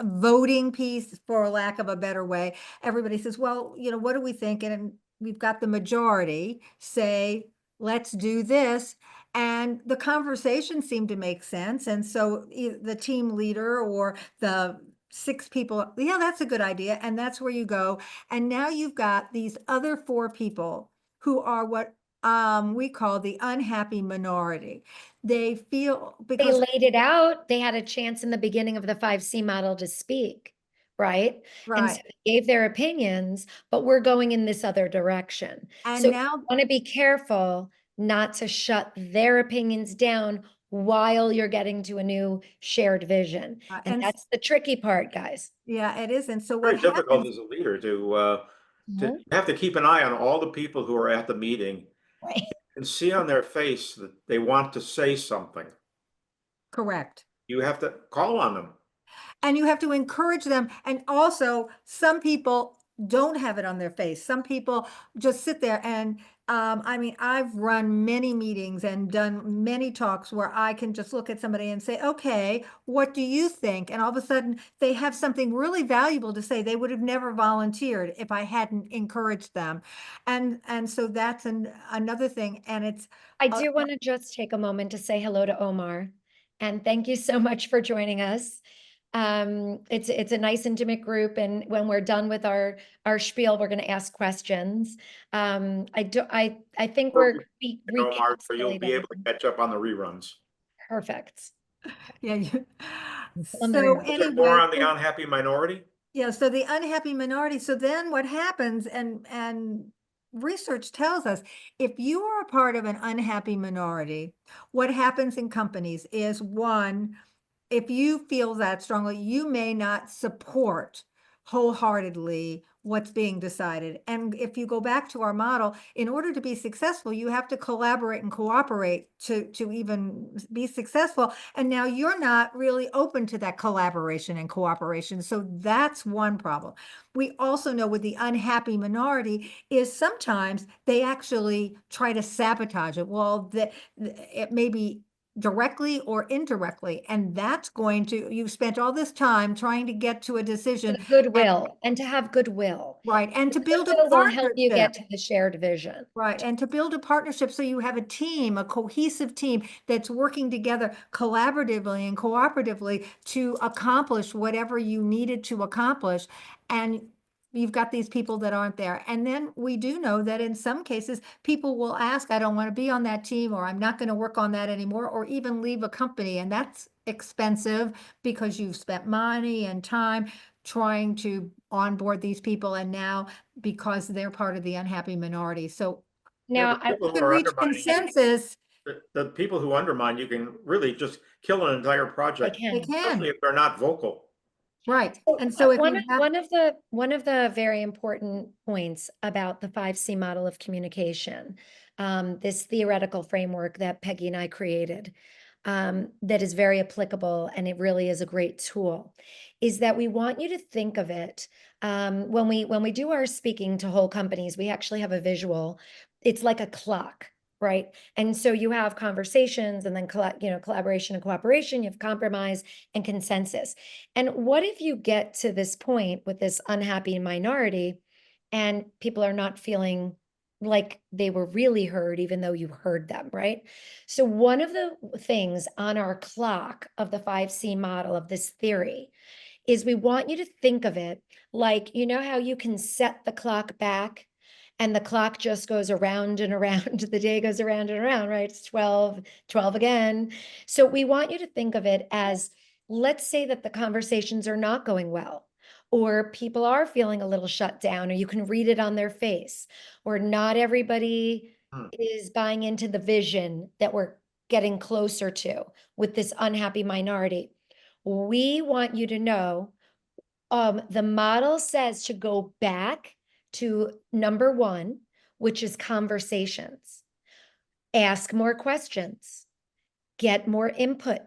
B: voting piece, for lack of a better way. Everybody says, well, what do we think? And we've got the majority say, let's do this. And the conversation seemed to make sense. And so the team leader or the 6 people, yeah, that's a good idea. And that's where you go. And now you've got these other 4 people who are what we call the unhappy minority. They feel,
C: They
B: because
C: laid it out, they had a chance in the beginning of the 5C model to speak, right? And so
B: right.
C: they gave their opinions, but we're going in this other direction.
B: And
C: So
B: now,
C: you want to be careful not to shut their opinions down while you're getting to a new shared vision. And
B: and
C: that's the tricky part, guys.
B: yeah, it is. And so
A: Very
B: what
A: difficult
B: happens,
A: as a leader to
C: Mhm.
A: have to keep an eye on all the people who are at the meeting
C: Right.
A: and see on their face that they want to say something.
B: correct.
A: You have to call on them.
B: And you have to encourage them. And also, some people don't have it on their face. Some people just sit there and, I mean, I've run many meetings and done many talks where I can just look at somebody and say, okay, what do you think? And all of a sudden they have something really valuable to say. They would have never volunteered if I hadn't encouraged them. And so that's another thing. And it's,
C: I do want to just take a moment to say hello to Omar, and thank you so much for joining us. It's a nice intimate group, and when we're done with our spiel, we're going to ask questions. I think we're
A: Omar, so you'll
C: recapitulating
A: be able to
C: everything.
A: catch up on the reruns.
C: Perfect.
B: yeah.
C: On the
B: So
C: reruns.
A: Is there more
B: anyway,
A: on the unhappy minority?
B: yeah, so the unhappy minority. So then what happens, and research tells us, if you are a part of an unhappy minority, what happens in companies is, one, if you feel that strongly, you may not support wholeheartedly what's being decided. And if you go back to our model, in order to be successful, you have to collaborate and cooperate to even be successful. And now you're not really open to that collaboration and cooperation. So that's one problem. We also know with the unhappy minority is sometimes they actually try to sabotage it. Well, it may be directly or indirectly, and that's going to, you've spent all this time trying to get to a decision.
C: Goodwill, and to have goodwill.
B: Right, and to build a
C: Goodwill will help you get
B: partnership.
C: to the shared vision.
B: Right, and to build a partnership so you have a team, a cohesive team that's working together collaboratively and cooperatively to accomplish whatever you needed to accomplish. And you've got these people that aren't there. And then we do know that in some cases, people will ask, I don't want to be on that team, or I'm not going to work on that anymore, or even leave a company. And that's expensive because you've spent money and time trying to onboard these people. And now because they're part of the unhappy minority. So
A: Yeah,
C: Now,
A: the people who
B: can
A: are
B: reach
A: undermining you,
B: consensus,
A: the people who undermine you can really just kill an entire project,
B: they
C: can.
A: especially
B: can,
A: if they're not vocal.
B: right? And so if you have,
C: One of the very important points about the 5C model of communication, this theoretical framework that Peggy and I created, that is very applicable, and it really is a great tool, is that we want you to think of it, when we do our speaking to whole companies, we actually have a visual. It's like a clock, right? And so you have conversations, and then collaboration and cooperation, you have compromise and consensus. And what if you get to this point with this unhappy minority and people are not feeling like they were really heard, even though you heard them, right? So one of the things on our clock of the 5C model of this theory is we want you to think of it like, you know how you can set the clock back and the clock just goes around and around, the day goes around and around, right? It's 12, 12 again. So we want you to think of it as, let's say that the conversations are not going well, or people are feeling a little shut down, or you can read it on their face, or not everybody
A: Hmm.
C: is buying into the vision that we're getting closer to with this unhappy minority. We want you to know, the model says to go back to number one, which is conversations. Ask more questions, get more input,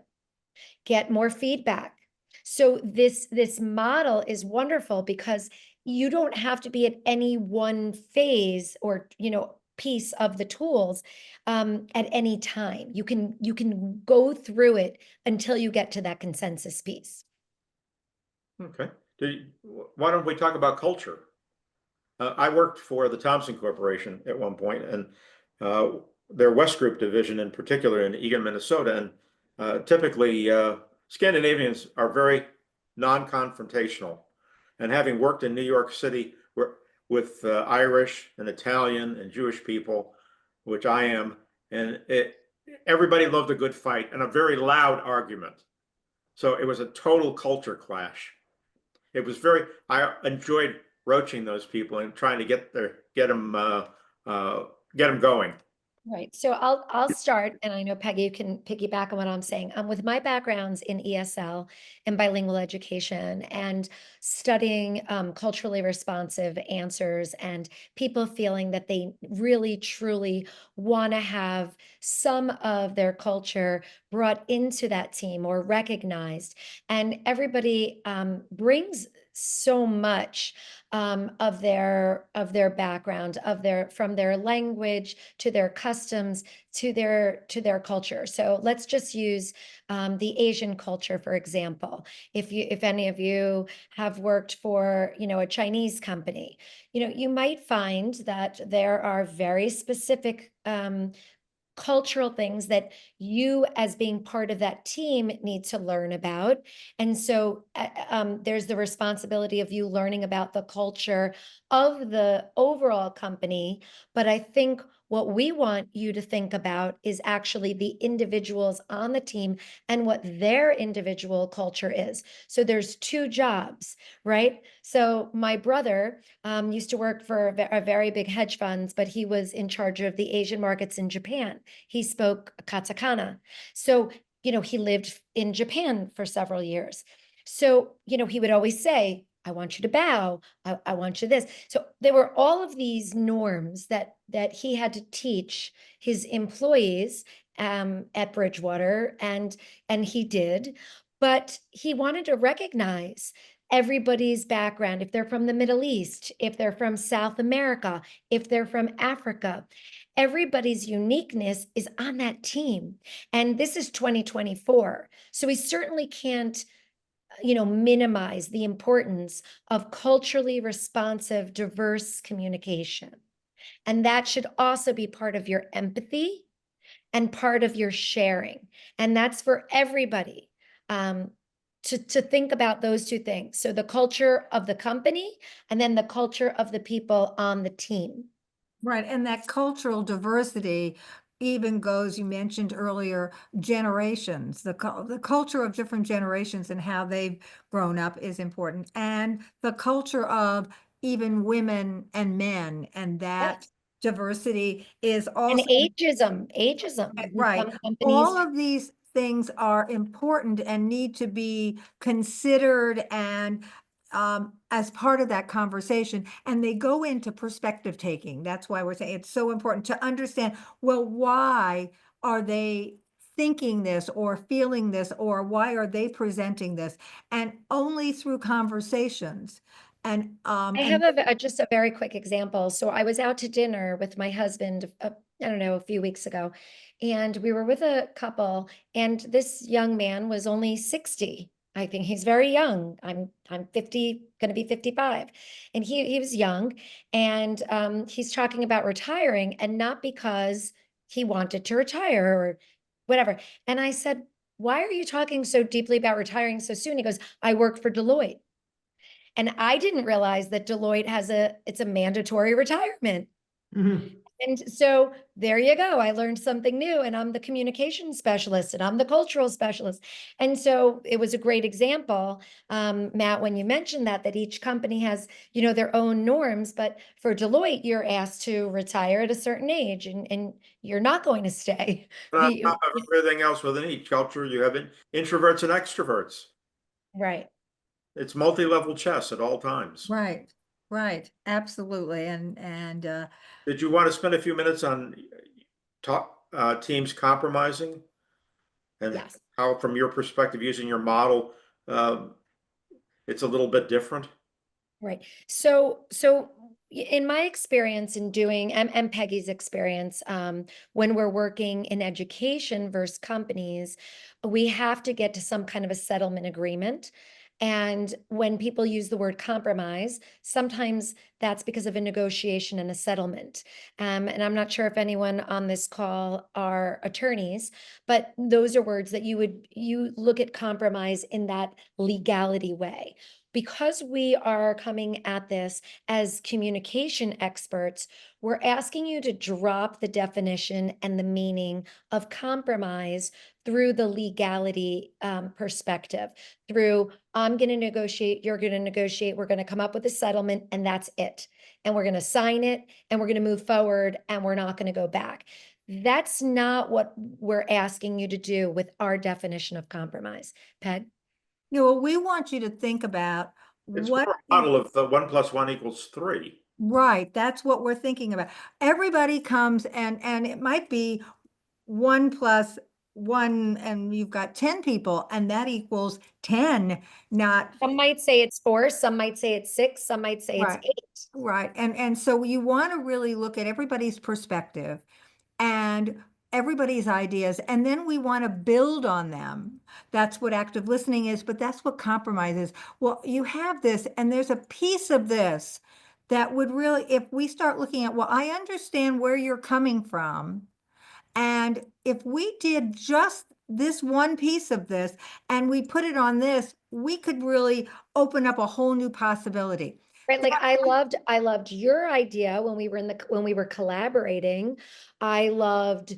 C: get more feedback. So this model is wonderful because you don't have to be at any one phase or piece of the tools at any time. You can go through it until you get to that consensus piece.
A: Okay. Why don't we talk about culture? I worked for the Thompson Corporation at one point, and their West Group division in particular in Eagan, Minnesota. And typically, Scandinavians are very non-confrontational. And having worked in New York City with Irish and Italian and Jewish people, which I am, and everybody loved a good fight and a very loud argument. So it was a total culture clash. I enjoyed roaching those people and trying to get them going.
C: Right. So I'll start, and I know Peggy, you can piggyback on what I'm saying. With my backgrounds in ESL and bilingual education and studying culturally responsive answers and people feeling that they really truly want to have some of their culture brought into that team or recognized, and everybody brings so much of their background, from their language to their customs to their culture. So let's just use the Asian culture, for example. If any of you have worked for a Chinese company, you might find that there are very specific cultural things that you, as being part of that team, need to learn about. And so there's the responsibility of you learning about the culture of the overall company. But I think what we want you to think about is actually the individuals on the team and what their individual culture is. So there's two jobs, right? So my brother used to work for a very big hedge funds, but he was in charge of the Asian markets in Japan. He spoke katakana. So, he lived in Japan for several years. So, he would always say, I want you to bow. I want you this. So there were all of these norms that he had to teach his employees at Bridgewater, and he did. But he wanted to recognize everybody's background, if they're from the Middle East, if they're from South America, if they're from Africa. Everybody's uniqueness is on that team. And this is 2024. So we certainly can't, minimize the importance of culturally responsive, diverse communication. And that should also be part of your empathy and part of your sharing. And that's for everybody. To think about those two things. So the culture of the company and then the culture of the people on the team.
B: Right, and that cultural diversity even goes, you mentioned earlier, generations. The culture of different generations and how they've grown up is important. And the culture of even women and men, and that
C: Yes.
B: diversity is
C: And
B: also
C: ageism.
B: right.
C: Some companies.
B: All of these things are important and need to be considered and as part of that conversation, and they go into perspective taking. That's why we're saying it's so important to understand, well, why are they thinking this or feeling this, or why are they presenting this? And only through conversations. And
C: I have just a very quick example. So I was out to dinner with my husband, I don't know, a few weeks ago, and we were with a couple, and this young man was only 60. I think he's very young. I'm 50, going to be 55. And he was young, and he's talking about retiring, and not because he wanted to retire or whatever. And I said, "Why are you talking so deeply about retiring so soon?" He goes, "I work for Deloitte." And I didn't realize that Deloitte it's a mandatory retirement. And so there you go. I learned something new, and I'm the communication specialist and I'm the cultural specialist. And so it was a great example, Matt, when you mentioned that each company has, their own norms, but for Deloitte, you're asked to retire at a certain age, and you're not going to stay.
A: On top of everything else within each culture, you have introverts and extroverts.
C: Right.
A: It's multi-level chess at all times.
B: right, right, absolutely.
A: Did you want to spend a few minutes on teams compromising? And
C: Yes.
A: how, from your perspective, using your model, it's a little bit different?
C: Right. So in my experience in doing, and Peggy's experience, when we're working in education versus companies, we have to get to some kind of a settlement agreement. And when people use the word compromise, sometimes that's because of a negotiation and a settlement. And I'm not sure if anyone on this call are attorneys, but those are words that you look at compromise in that legality way. Because we are coming at this as communication experts, we're asking you to drop the definition and the meaning of compromise through the legality perspective, through I'm going to negotiate, you're going to negotiate, we're going to come up with a settlement, and that's it. And we're going to sign it, and we're going to move forward, and we're not going to go back. That's not what we're asking you to do with our definition of compromise. Peg?
B: well, we want you to think about
A: It's
B: what
A: more a model of the 1 + 1 = 3.
B: right, that's what we're thinking about. Everybody comes and it might be 1 + 1 and you've got 10 people and that equals 10, not
C: Some might say it's 4, some might say it's 6, some might say it's
B: right.
C: 8.
B: Right. And so you want to really look at everybody's perspective and everybody's ideas, and then we want to build on them. That's what active listening is, but that's what compromise is. Well, you have this, and there's a piece of this that would really, if we start looking at, well, I understand where you're coming from. And if we did just this one piece of this and we put it on this, we could really open up a whole new possibility.
C: Right, like I loved your idea when we were collaborating. I loved,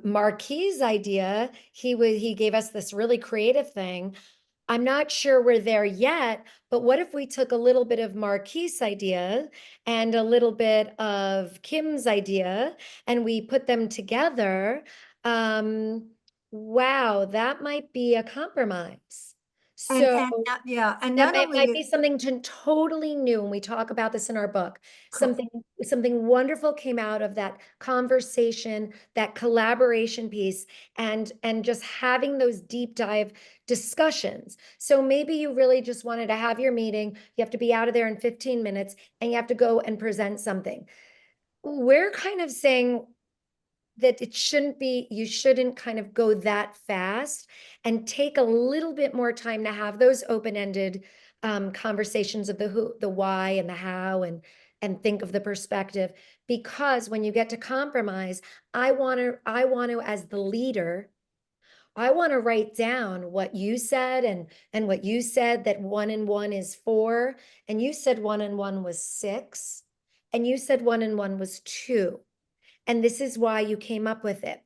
C: Marquis' idea. He gave us this really creative thing. I'm not sure we're there yet, but what if we took a little bit of Marquis' idea and a little bit of Kim's idea and we put them together? Wow, that might be a compromise. So
B: Yeah, and
C: that
B: not only
C: might be something totally new, and we talk about this in our book. Something wonderful came out of that conversation, that collaboration piece, and just having those deep dive discussions. So maybe you really just wanted to have your meeting, you have to be out of there in 15 minutes, and you have to go and present something. We're kind of saying that you shouldn't kind of go that fast, and take a little bit more time to have those open-ended conversations of the who, the why, and the how, and think of the perspective. Because when you get to compromise, I want to, as the leader, I want to write down what you said, and what you said, that 1 and 1 is 4, and you said 1 and 1 was 6, and you said 1 and 1 was 2. And this is why you came up with it.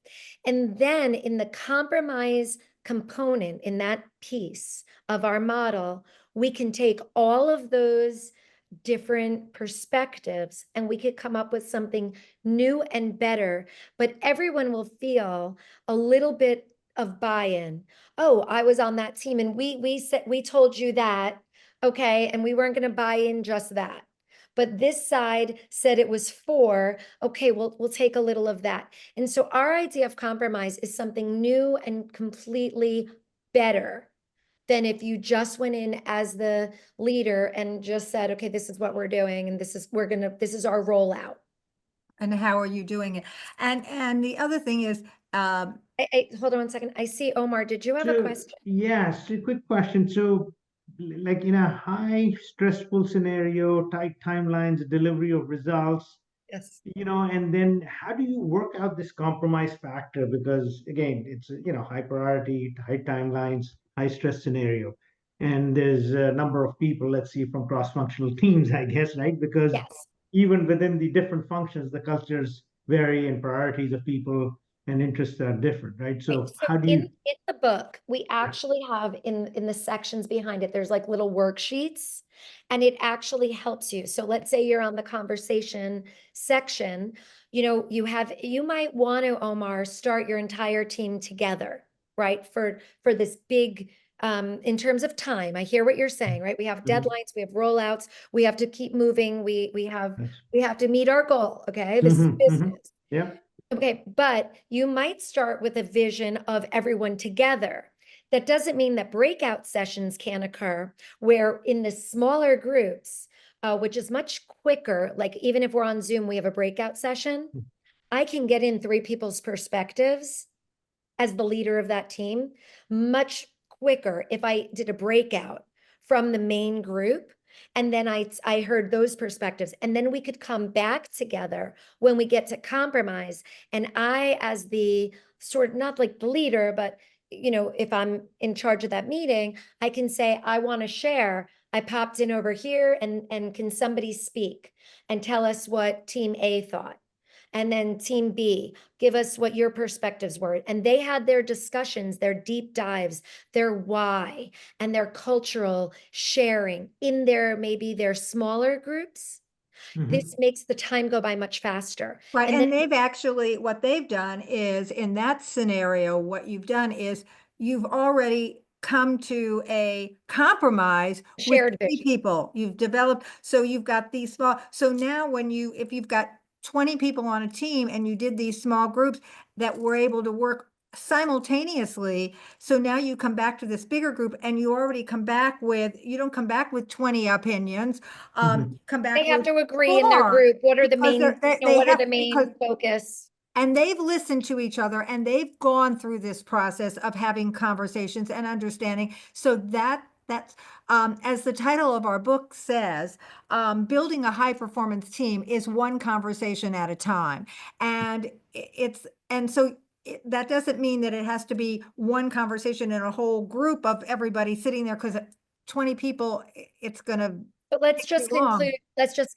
C: And then in the compromise component, in that piece of our model, we can take all of those different perspectives, and we could come up with something new and better, but everyone will feel a little bit of buy-in. Oh, I was on that team, and we said, we told you that, okay, and we weren't going to buy in just that. But this side said it was 4. Okay, we'll take a little of that. And so our idea of compromise is something new and completely better than if you just went in as the leader and just said, okay, this is what we're doing, and this is our rollout.
B: and how are you doing it? And the other thing is,
C: Hold on one second. I see Omar. Did you have a
F: So,
C: question?
F: yes, a quick question. So, like in a high stressful scenario, tight timelines, delivery of results,
C: Yes.
F: and then how do you work out this compromise factor? Because again, it's, high priority, tight timelines, high stress scenario. And there's a number of people, let's see, from cross-functional teams, I guess, right? Because
C: Yes.
F: even within the different functions, the cultures vary and priorities of people and interests are different, right? So
C: So
F: how do
C: in
F: you?
C: the book, we actually have in the sections behind it, there's like little worksheets, and it actually helps you. So let's say you're on the conversation section, you might want to, Omar, start your entire team together, right? For this big, in terms of time, I hear what you're saying, right? We have deadlines, we have rollouts, we have to keep moving, we have to meet our goal. Okay, this is business.
F: Yeah.
C: Okay, but you might start with a vision of everyone together. That doesn't mean that breakout sessions can occur, where in the smaller groups, which is much quicker, like even if we're on Zoom, we have a breakout session, I can get in 3 people's perspectives as the leader of that team much quicker if I did a breakout from the main group. And then I heard those perspectives, and then we could come back together when we get to compromise. And I, as the not like the leader, but if I'm in charge of that meeting, I can say, I want to share. I popped in over here, and can somebody speak and tell us what team A thought? And then team B, give us what your perspectives were. And they had their discussions, their deep dives, their why, and their cultural sharing in maybe their smaller groups. This makes the time go by much faster.
B: right,
C: And
B: and
C: then
B: they've actually, what they've done is, in that scenario, what you've done is you've already come to a compromise with
C: shared
B: 3
C: vision.
B: people. You've developed, so you've got these small, so now if you've got 20 people on a team and you did these small groups that were able to work simultaneously, so now you come back to this bigger group and you already you don't come back with 20 opinions, come back
C: They have
B: with
C: to agree in their
B: 4,
C: group. What are the
B: because
C: main,
B: they
C: what are
B: have,
C: the main focus?
B: and they've listened to each other and they've gone through this process of having conversations and understanding. So that's as the title of our book says, building a high performance team is one conversation at a time. And that doesn't mean that it has to be one conversation in a whole group of everybody sitting there, because 20 people, it's gonna
C: But let's
B: take
C: just
B: too long.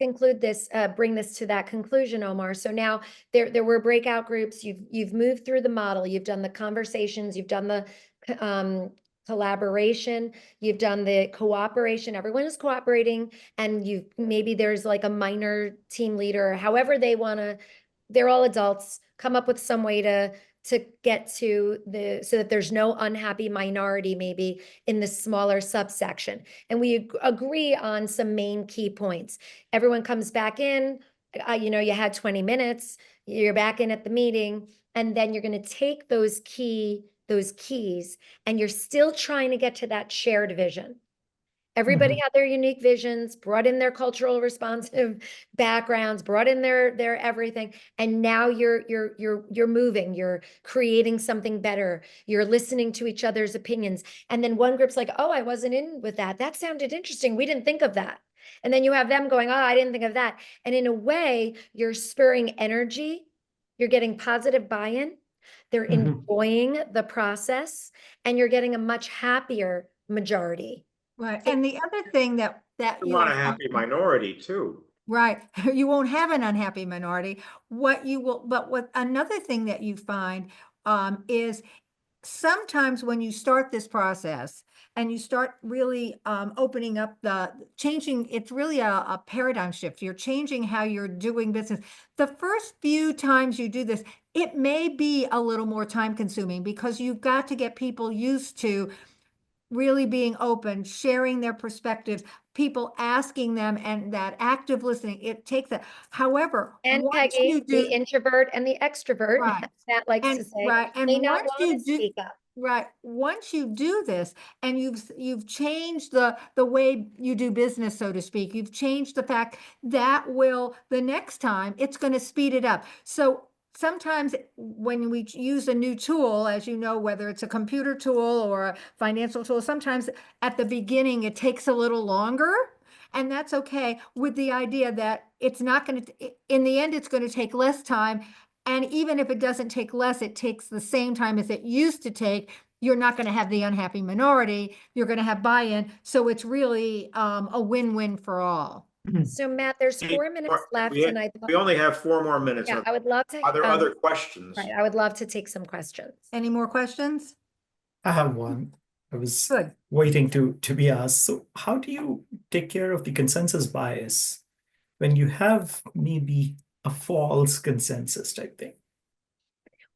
C: conclude this, bring this to that conclusion, Omar. So now there were breakout groups. You've moved through the model. You've done the conversations. You've done the collaboration. You've done the cooperation. Everyone is cooperating, and maybe there's like a minor team leader, however they want to. They're all adults. Come up with some way to get to so that there's no unhappy minority maybe in the smaller subsection. And we agree on some main key points. Everyone comes back in, you had 20 minutes, you're back in at the meeting, and then you're going to take those keys, and you're still trying to get to that shared vision. Everybody had their unique visions, brought in their cultural responsive backgrounds, brought in their everything, and now you're moving, you're creating something better, you're listening to each other's opinions. And then one group's like, oh, I wasn't in with that. That sounded interesting. We didn't think of that. And then you have them going, oh, I didn't think of that. And in a way, you're spurring energy, you're getting positive buy-in, they're enjoying the process, and you're getting a much happier majority.
B: Right. And the other thing that
A: You want a happy minority too.
B: right, you won't have an unhappy minority. What another thing that you find is sometimes when you start this process and you start really opening up changing, it's really a paradigm shift. You're changing how you're doing business. The first few times you do this, it may be a little more time consuming because you've got to get people used to really being open, sharing their perspectives, people asking them, and that active listening. It takes that. However,
C: And
B: once
C: Peggy,
B: you
C: the
B: do,
C: introvert and the extrovert,
B: right,
C: Matt likes to say,
B: right, and
C: may not
B: once
C: want to
B: you do,
C: speak up.
B: right, once you do this, and you've changed the way you do business, so to speak, you've changed the fact that the next time it's going to speed it up. So sometimes when we use a new tool, as you know, whether it's a computer tool or a financial tool, sometimes at the beginning it takes a little longer. And that's okay, with the idea that it's not going to, in the end, it's going to take less time. And even if it doesn't take less, it takes the same time as it used to take. You're not going to have the unhappy minority. You're going to have buy-in. So it's really a win-win for all.
C: So Matt, there's 4 minutes left, and
A: We only have 4 more minutes.
C: I would love to.
A: Are there other questions?
C: Right, I would love to take some questions.
B: Any more questions?
D: I have one. I was
B: Good.
D: waiting to be asked. So how do you take care of the consensus bias when you have maybe a false consensus type thing?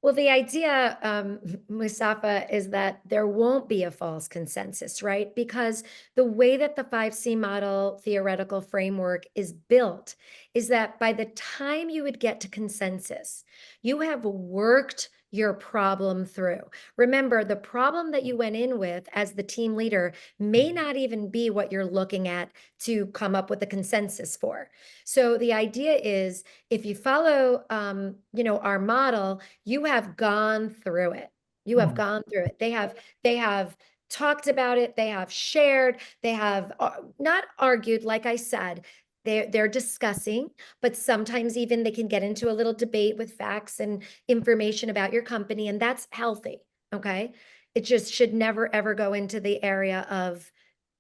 C: Well, the idea, Mustafa, is that there won't be a false consensus, right? Because the way that the 5C model theoretical framework is built is that by the time you would get to consensus, you have worked your problem through. Remember, the problem that you went in with as the team leader may not even be what you're looking at to come up with a consensus for. So the idea is, if you follow, our model, you have gone through it. You have gone through it. They have talked about it. They have shared. They have not argued, like I said. They're discussing, but sometimes even they can get into a little debate with facts and information about your company, and that's healthy, okay? It just should never, ever go into the area of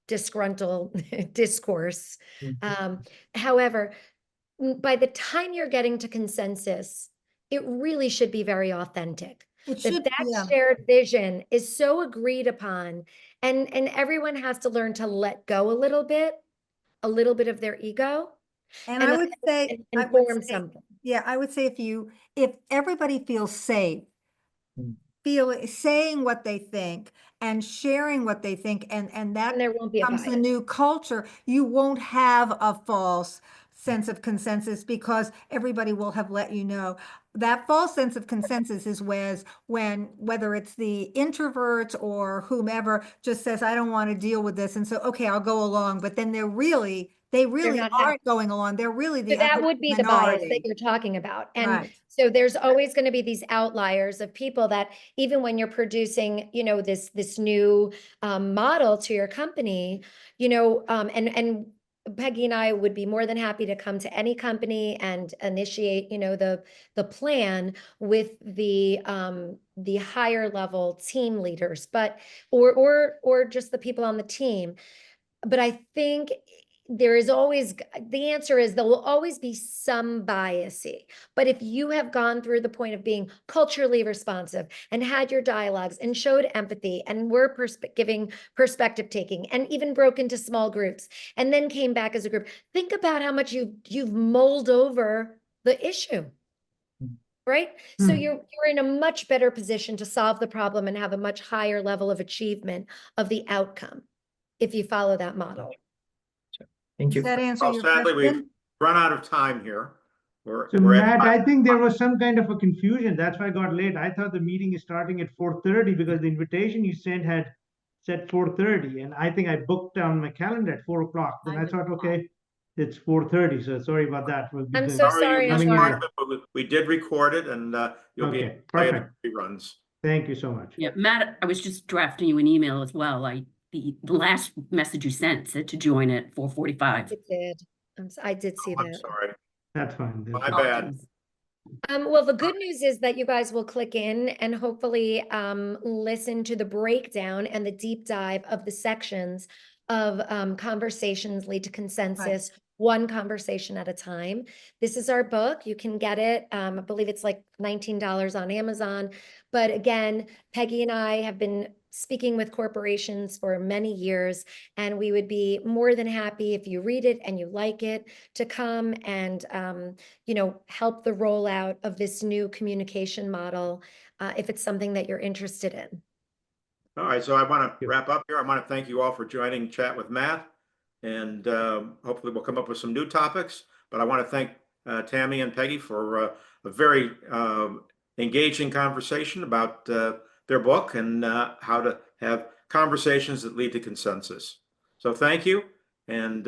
C: disgruntled discourse. However, by the time you're getting to consensus, it really should be very authentic. That shared vision is so agreed upon, and everyone has to learn to let go a little bit of their ego,
B: and I would say,
C: form something.
B: Yeah, I would say if everybody feels safe, saying what they think and sharing what they think, and that
C: there won't be a
B: becomes a
C: bias.
B: new culture, you won't have a false sense of consensus because everybody will have let you know. That false sense of consensus is when whether it's the introverts or whomever just says, I don't want to deal with this. And so, okay, I'll go along. But then they really aren't going along. They're really the
C: that would be
B: minority.
C: The bias that you're talking about. And
B: right.
C: So there's always going to be these outliers of people that even when you're producing, this new model to your company, and Peggy and I would be more than happy to come to any company and initiate, the plan with the higher level team leaders, but or just the people on the team. But I think there is always, the answer is there will always be some biasy. But if you have gone through the point of being culturally responsive and had your dialogues and showed empathy and were giving perspective taking and even broke into small groups and then came back as a group, think about how much you've mulled over the issue. right? So
F: Hmm.
C: you're in a much better position to solve the problem and have a much higher level of achievement of the outcome if you follow that model.
D: Thank
B: Does
D: you.
B: that answer
A: Well,
B: your
A: sadly, we've
B: question?
A: run out of time here.
F: So
A: We're at
F: Matt,
A: five.
F: I think there was some kind of a confusion. That's why I got late. I thought the meeting is starting at 4:30 because the invitation you sent had said 4:30. And I think I booked on my calendar at 4 o'clock. Then I thought, okay, it's 4:30. So sorry about that. We'll be
C: I'm
F: the-
C: so
A: Sorry
C: sorry,
A: you missed
F: coming in
A: part
F: late.
A: of it, but we did record it, and you'll be able
F: Okay,
A: to play it
F: perfect.
A: in reruns.
F: Thank you so much.
G: Yeah, Matt, I was just drafting you an email as well. The last message you sent said to join at 4:45.
C: It did. I did see
A: I'm
C: that.
A: sorry.
F: That's fine.
A: My bad.
C: Well, the good news is that you guys will click in and hopefully listen to the breakdown and the deep dive of the sections of conversations lead to consensus, one conversation at a time. This is our book. You can get it. I believe it's like $19 on Amazon. But again, Peggy and I have been speaking with corporations for many years, and we would be more than happy if you read it and you like it to come and help the rollout of this new communication model if it's something that you're interested in.
A: All right, so I want to wrap up here. I want to thank you all for joining Chat with Matt, and hopefully we'll come up with some new topics. But I want to thank Tammy and Peggy for a very engaging conversation about their book and how to have conversations that lead to consensus. So thank you, and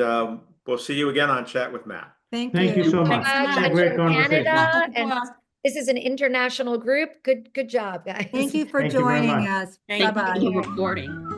A: we'll see you again on Chat with Matt.
B: Thank
F: Thank you
B: you.
F: so much.
E: Thanks,
F: It's a
E: Matt.
F: great
C: From
F: conversation.
C: Canada, and this is an international group. Good job, guys.
B: Thank you for
F: Thank you very
B: joining
F: much.
B: us.
E: Thank you.
B: Bye-bye.
G: Thank you for recording.